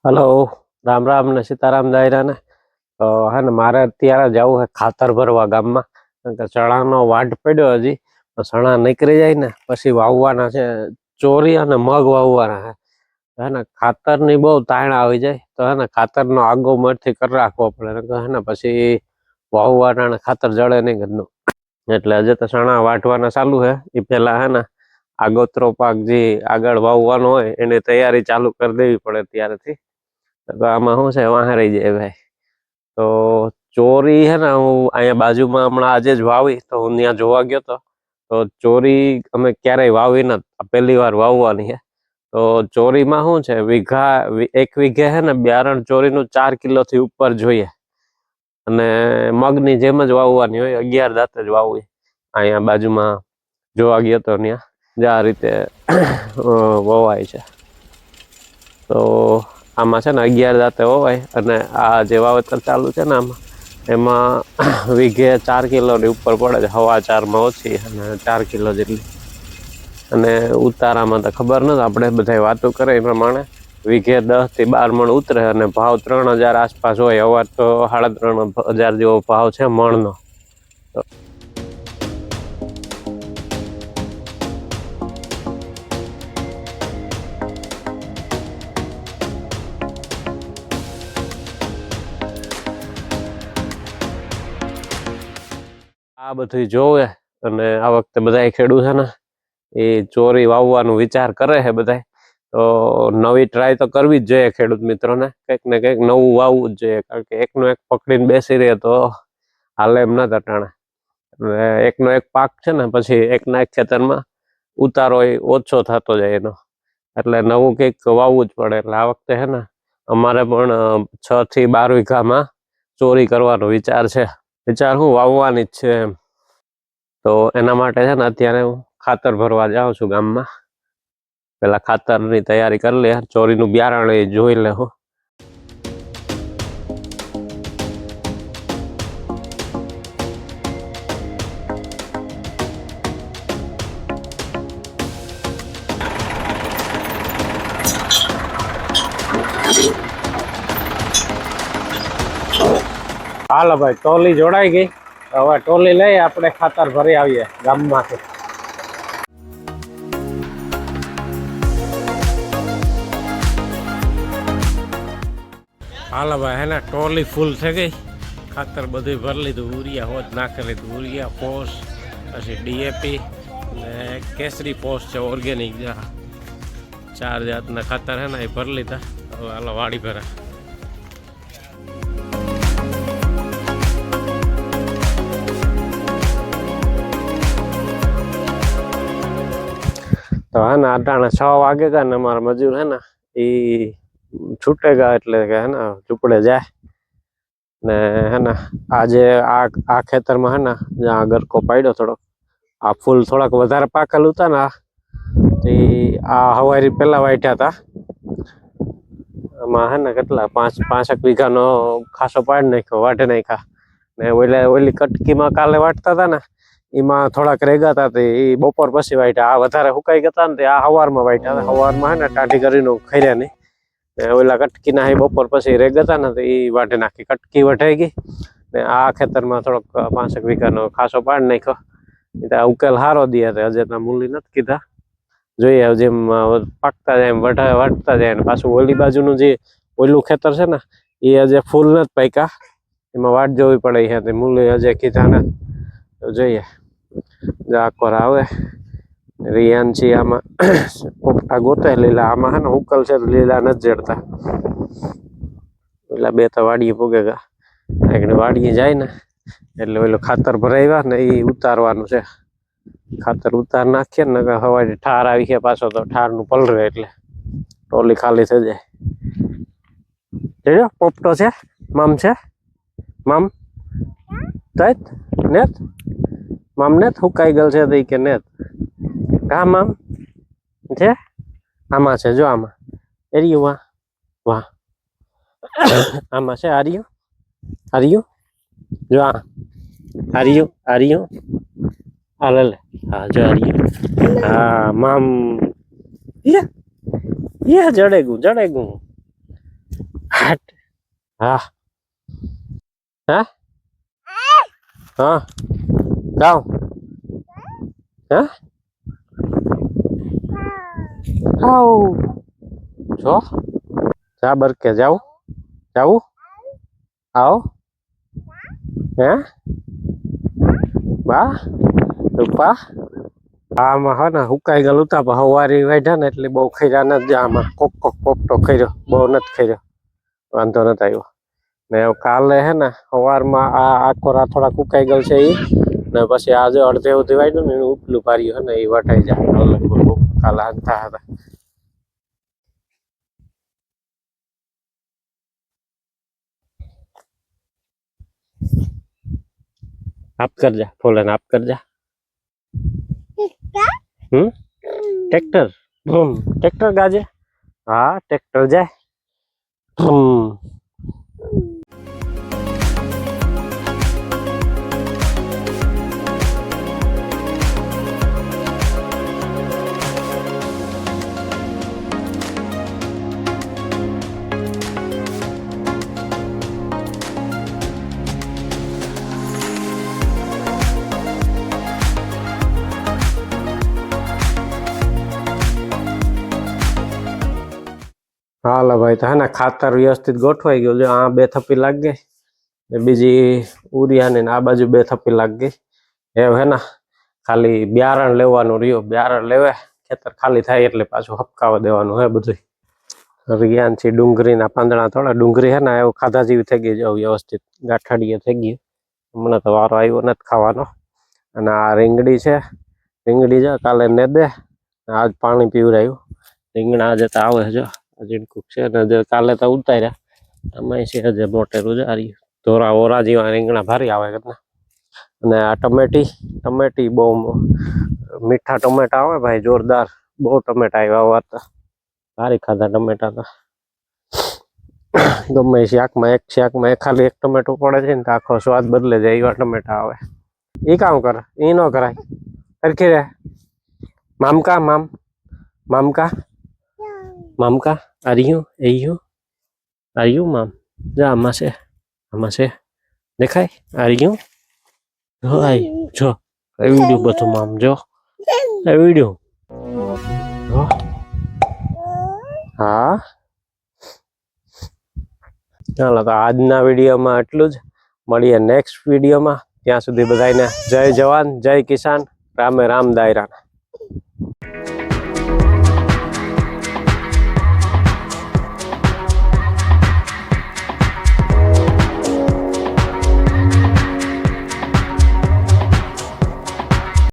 Hello, Ram Ram ને સીતારામ દાયરા ને. તો હે ને મારે અત્યારે જવું છે ખાતર ભરવા ગામમાં. કારણ કે ચણાનો વાઢ પડ્યો હજી, તો ચણા નીકળી જાય ને પછી વાવવાના છે. ચોરી અને મગ વાવવાના છે. હે ને ખાતરની બહુ તાણ આવી જાય, તો હે ને ખાતરનો આગો મઠથી કરી રાખવો પડે. હે ને પછી વાવવાના ને ખાતર જળે નહીં ઘરનું. એટલે હજી તો ચણા વાઢવાના ચાલુ છે. એ પેલા હે ને આગોતરો પાક જે આગળ વાવવાનો હોય એની તૈયારી ચાલુ કરી દેવી પડે ત્યારથી. તો આમાં શું છે, વાહ રહી જાય ભાઈ. તો ચોરી હે ને હું અહીંયા બાજુમાં હમણાં આજે જ વાવી, તો હું ત્યાં જોવા ગયો તો ચોરી અમે ક્યારેય વાવી નથી, પહેલી વાર વાવવાની છે. તો ચોરીમાં શું છે, એક વીઘે હે ને બિયારણ ચોરીનું 4 કિલોથી ઉપર જોઈએ. અને મગની જેમ જ વાવવાની હોય, 11 દાંતે જ વાવવી. અહીંયા બાજુમાં જોવા ગયો તો ત્યાં જે આ રીતે વવાય છે. તો આમાં છે ને 11 દાંતે વવાય, અને આ જે વાવેતર ચાલુ છે ને એમાં વીઘે 4 કિલોની ઉપર પડે છે, 4.5 ઓછી અને 4 કિલો જેટલી. અને ઉતારામાં તો ખબર નથી, આપણે બધા વાતો કરે એ પ્રમાણે વીઘે 10 થી 12 મણ ઉતરે, અને ભાવ 3,000 આસપાસ હોય. અવાર તો 3,500 જેવો ભાવ છે મણનો. આ બધું જોવે, અને આ વખતે બધા ખેડૂત છે ને એ ચોરી વાવવાનું વિચાર કરે છે બધા. તો નવી ટ્રાય તો કરવી જ જોઈએ ખેડૂત મિત્રોને, કંઈક ને કંઈક નવું વાવવું જ જોઈએ. કારણ કે એકનો એક પકડીને બેસી રહે તો હાલે એમ ના તટાણે. એકનો એક પાક છે ને પછી એકના એક ખેતરમાં ઉતારો એ ઓછો થતો જાય એનો. એટલે નવું કંઈક વાવવું જ પડે. એટલે આ વખતે છે ને અમારે પણ 6 થી 12 વીઘામાં ચોરી કરવાનો વિચાર છે. વિચાર હું વાવવાની જ છે એમ. તો એના માટે છે ને અત્યારે હું ખાતર ભરવા જાઉં છું ગામમાં. પેલા ખાતરની તૈયારી કરી લે, ચોરીનું બિયારણ એ જોઈ લે હું. હાલો ભાઈ, ટોલી જોડાઈ ગઈ. હવે ટોલી લઈ આપણે ખાતર ભરી આવીએ ગામમાંથી. હાલો ભાઈ, હે ને ટોલી ફૂલ થઈ ગઈ. ખાતર બધું ભરી લીધું. ઉરિયા હોત નાખી લીધું. ઉરિયા, પોસ, પછી DAP ને કેસરી પોસ છે ઓર્ગેનિક. 4 જાતના ખાતર હે ને એ ભરી લીધા. હવે હાલો વાડી ભરા. તો હે ને અટાણે 6 વાગે ગયા ને અમારા મજૂર હે ને એ છૂટે ગયા, એટલે કે હે ને ઝૂંપડે જાય. ને હે ને આજે આ ખેતરમાં હે ને જ્યાં ગરકો પાડ્યો થોડોક, આ ફૂલ થોડાક વધારે પાકેલ હતા ને, આ હવારી પેલા વાઢ્યા હતા. આમાં હે ને કેટલા 5 વીઘાનો ખાસો પાડી નાખ્યો, વાઢી નાખ્યા. ને ઓલી કટકીમાં કાલે વાટતા હતા ને એમાં થોડાક રેગા હતા, એ બપોર પછી વાઢ્યા. આ વધારે સુકાઈ ગયા ને આ હવારમાં વાઢ્યા. હવારમાં હે ને ટાઢી કરીને ખર્યા નહીં. ઓલા કટકીના એ બપોર પછી રેગા હતા ને તો એ વાઢી નાખી. કટકી વઢાઈ ગઈ ને આ ખેતરમાં થોડોક 5 વીઘાનો ખાસો પાડી નાખ્યો. એટલે ઉકેલ સારો દે. હજે તો મૂલી નથી કીધા, જોઈએ જેમ પાકતા જાય એમ વાટતા જાય. ને પાછું ઓલી બાજુનું જે ઓલું ખેતર છે ને એ હજે ફૂલ નથી પાક્યા, એમાં વાટ જોવી પડે છે. મૂલી હજે કીધા ને જોઈએ આકોર આવે. રિયાન છે આમાં પોપટા ગોતે લીલા. આમાં હે ને ઉકલ છે, લીલા નથી જડતા. પેલા 2 તો વાડીએ પૂગે ગયા. વાડીએ જાય ને એટલે ઓલું ખાતર ભરાવ્યા ને એ ઉતારવાનું છે. ખાતર ઉતાર નાખીએ ને હવારે ઠાર આવી છે પાછો, તો ઠારનું પલરે એટલે ટોલી ખાલી થઈ જાય. જોયો પોપટો છે, મામ છે, મામ તત નેત મામ નેત હુકાઈ ગયેલ છે તો કે નેત કા મામ છે. આમાં છે, જો આમાં એરિયું વાહ વાહ આમાં છે. આર્યું આર્યું જો આર્યું આ લે. હા જો આર્યું. હા મામ જડેગું હા હા હા જાઉં હા આવ જો જા બરકે જાઉં જાવું આવો હે બા રૂપા આમાં હા ને હુકાઈ ગયેલું હતા પણ હવારી વાઢ્યા ને એટલે બહુ ખર્યા નથી આમાં કોક કોક પોપટો ખર્યો બહુ નથી ખર્યો વાંધો નથી આવ્યો ને કાલે હે ને સવારમાં આ આખો થોડા કુકાઈ ગયેલ છે એ ને પછી આજે અડધે ઉધી વાઢ્યું ને એનું ઉપલું પાર્યું હે ને એ વટાઈ જાય કાલે હાંતા હતા આપ કરજા ફોલન આપ કરજા ટ્રેક્ટર ટ્રેક્ટર ગાજે હા ટ્રેક્ટર જાય હાલો ભાઈ તો હે ને ખાતર વ્યવસ્થિત ગોઠવાઈ ગયું છે આ 2 થપ્પી લાગ ગઈ ને બીજી ઉરિયા ને આ બાજુ 2 થપ્પી લાગ ગઈ હવે હે ને ખાલી બિયારણ લેવાનું રહ્યો બિયારણ લેવે ખેતર ખાલી થાય એટલે પાછું હપકાવા દેવાનું હે બધું રિયાન છે ડુંગળીના પાંદડા થોડા ડુંગળી હે ને એવું ખાધા જેવી થઈ ગઈ છે વ્યવસ્થિત ગાંઠાડીએ થઈ ગઈ હમણાં તો વારો આવ્યો નથી ખાવાનો અને આ રીંગણી છે રીંગણી જો કાલે ને દે આજ પાણી પીવરાયું રીંગણા આજે તો આવે જો ઝીણકુક છે ને કાલે તો ઉતાર્યા આમાં છે હજે મોટેરું જ આર્યું ધોરા ઓરા જેવા રીંગણા ભારી આવે ને અને આ ટમેટી બહુ મીઠા ટમેટા આવે ભાઈ જોરદાર બહુ ટમેટા આવ્યા વાત ભારી ખાધા ટમેટા તો ગમે શાકમાં ખાલી એક ટમેટું પડે છે ને તો આખો સ્વાદ બદલે જાય એવા ટમેટા આવે એ કામ કરે એ ન કરાય સરખી રે મામકા મામકા આર્યું મામ જા આમાં છે દેખાય આર્યું જો આઈ જો વિડીયો બધું મામ જો વિડીયો હા ચાલો તો આજના વિડીયોમાં એટલું જ મળીએ નેક્સ્ટ વિડીયોમાં ત્યાં સુધી બધાને જય જવાન જય કિસાન રામે રામ દાયરા